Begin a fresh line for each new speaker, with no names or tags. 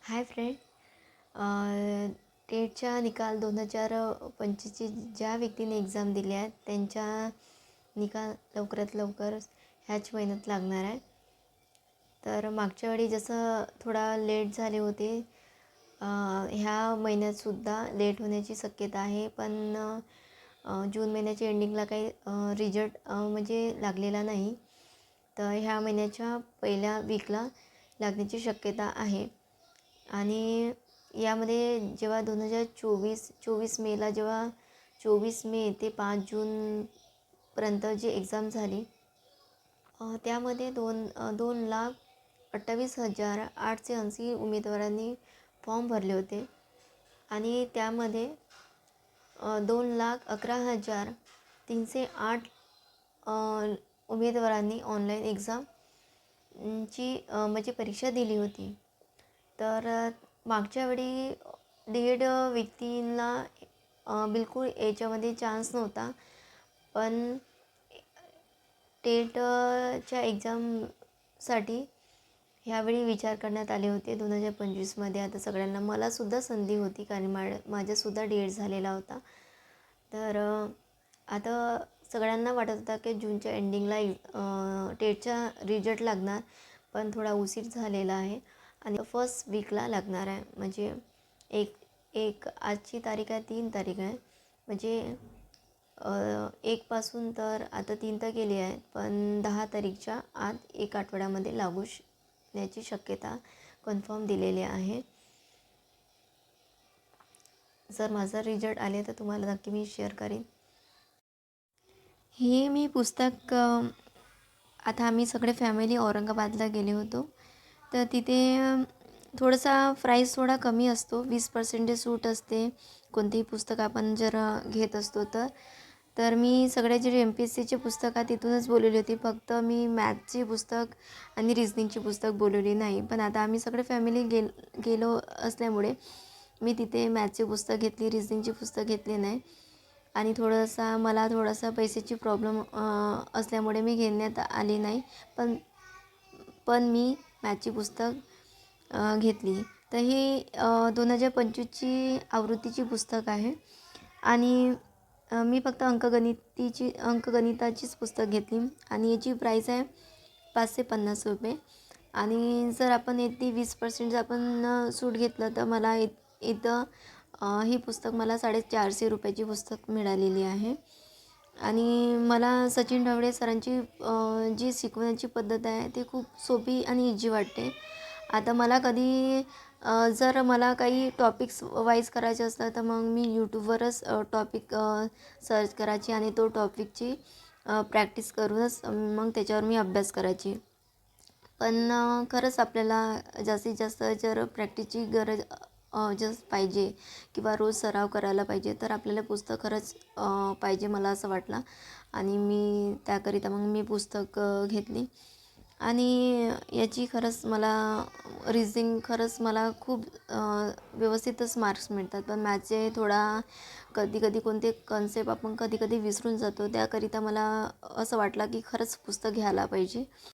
Hi friend. टेटचा निकाल 2025ची ज्या व्यक्तीने एक्झाम दिली आहे त्यांच्या निकाल लवकरात लवकर ह्याच महिन्यात लागणार आहे. तर मागच्या वेळी जसं थोडा लेट झाले होते, ह्या महिन्यातसुद्धा लेट होण्याची शक्यता आहे. पण जून महिन्याच्या एंडिंगला काही रिजल्ट म्हणजे लागलेला नाही. तर ह्या महिन्याच्या पहिल्या वीकला लागण्याची शक्यता आहे. आणि यामध्ये जेव्हा 2024 मेला जेव्हा 24 मे ते 5 जूनपर्यंत जी एक्झाम झाली, त्यामध्ये 2,28,880 उमेदवारांनी फॉर्म भरले होते. आणि त्यामध्ये 2,11,308 उमेदवारांनी ऑनलाईन एक्झामची म्हणजे परीक्षा दिली होती. तर मागच्या वेळी 1.5 व्यक्तींना बिलकुल याच्यामध्ये चान्स नव्हता. पण टेटच्या एक्झामसाठी ह्यावेळी विचार करण्यात आले होते 2025मध्ये. आता सगळ्यांना मलासुद्धा संधी होती, कारण माझासुद्धा डेट झालेला होता. तर आता सगळ्यांना वाटत होता की जूनच्या एंडिंगला टेटचा रिजल्ट लागणार, पण थोडा उशीर झालेला आहे आणि फर्स्ट वीकला लागणार आहे. म्हणजे आजची तारीख आहे, 3 तारीख आहे. म्हणजे 1पासून तर आता 3 तर गेली आहे, पण 10 तारीखच्या आत 1 आठवड्यामध्ये लागण्याची शक्यता कन्फर्म दिलेली आहे. जर माझा रिजल्ट आले तर तुम्हाला नक्की मी शेअर करीन. हे मी पुस्तक आता आम्ही सगळे फॅमिली औरंगाबादला गेले होतो. तर तिथे थोडासा प्राईस थोडा कमी असतो, 20% सूट असते कोणतेही पुस्तक आपण जर घेत असतो तर मी सगळे जे MPSCचे पुस्तक आहे तिथूनच बोलवली होती. फक्त मी मॅथची पुस्तक आणि रिझनिंगची पुस्तक बोलवली नाही. पण आता आम्ही सगळे फॅमिली गेलो असल्यामुळे मी तिथे मॅथची पुस्तक घेतली, रिझनिंगची पुस्तक घेतली नाही. आणि मला थोडासा पैशाची प्रॉब्लेम असल्यामुळे मी घेण्यात आली नाही. पण मी मॅथची पुस्तक घेतली. तर ही 2025ची आवृत्तीची पुस्तक आहे. आणि मी फक्त अंकगणिताचीच पुस्तक घेतली आणि याची प्राईस आहे 550 रुपये. आणि जर आपण याची 20% जर आपण सूट घेतलं तर मला इथं ही पुस्तक मला 450 रुपयाची पुस्तक मिळालेली आहे. आणि मला सचिन ढवळे सरांची जी शिकवण्याची पद्धत आहे ती खूप सोपी आणि इझी वाटते. आता मला कधी जर मला काही टॉपिक्स वाईज करायचे असतं तर मग मी यूट्यूबवरच टॉपिक सर्च करायची आणि तो टॉपिकची प्रॅक्टिस करूनच मग त्याच्यावर मी अभ्यास करायची. पण खरंच आपल्याला जास्तीत जास्त जर प्रॅक्टिसची गरज जस्ट पाहिजे किंवा रोज सराव करायला पाहिजे, तर आपल्याला पुस्तक खरंच पाहिजे मला असं वाटलं. आणि मी त्याकरिता मग मी पुस्तक घेतली. आणि याची खरंच मला रिझनिंग खरंच मला खूप व्यवस्थितच मार्क्स मिळतात. पण मॅथचे थोडा कधी कधी कोणते कन्सेप्ट आपण कधी कधी विसरून जातो. त्याकरिता मला असं वाटलं की खरंच पुस्तक घ्यायला पाहिजे.